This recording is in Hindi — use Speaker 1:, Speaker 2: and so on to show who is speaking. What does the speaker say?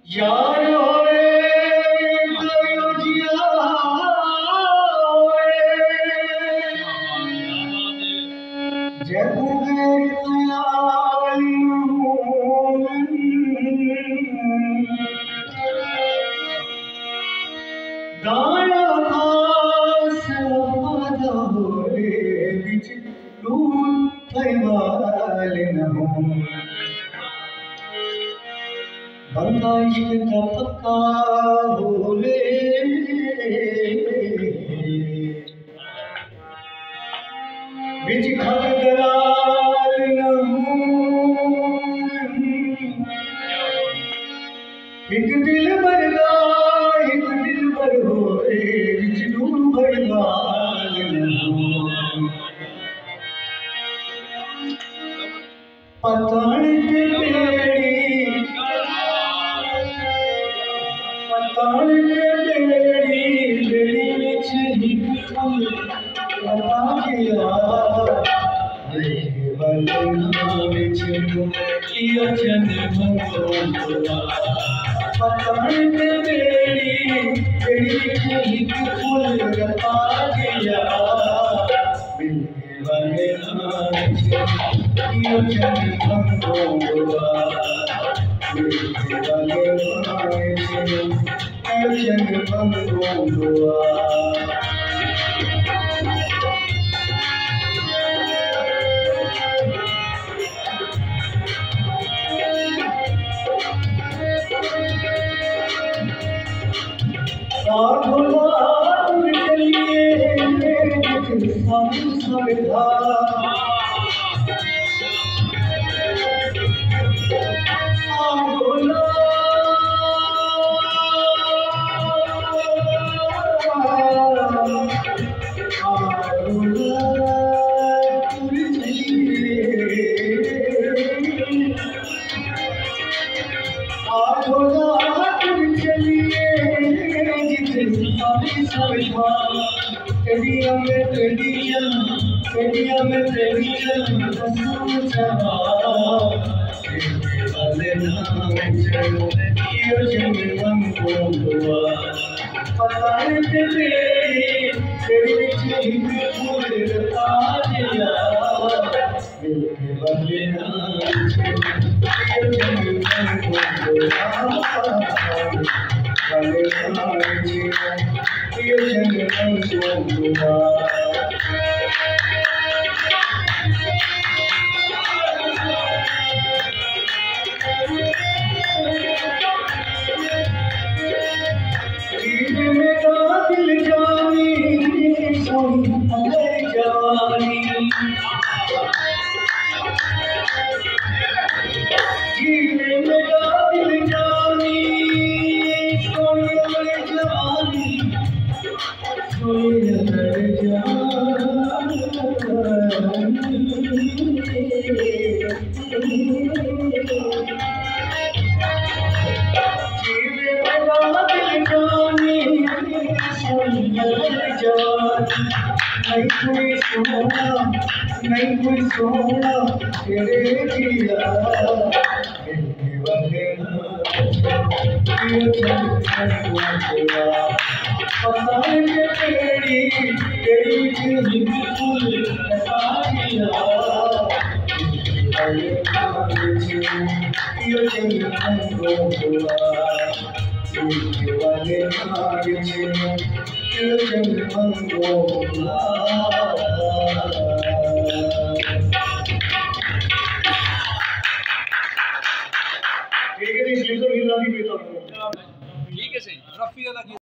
Speaker 1: यार बंदा इश्क का पक्का बोले बिच खत दलाल एक दिल भरदा एक दिल भर होए बिच नूर भरदाल पतान के बेड़ी पतान के बेड़ी बेड़ी विच हिक फूल लगा गया वाले विच किया जन्म होगा पतान के बेड़ी बेड़ी विच हिक फूल लगा गया वाले किया जन्म होगा नहीं कोई सोना तेरे जिया पतान के बेड़ी बेड़ी विच फूल लगा गया ठीक है सही रफी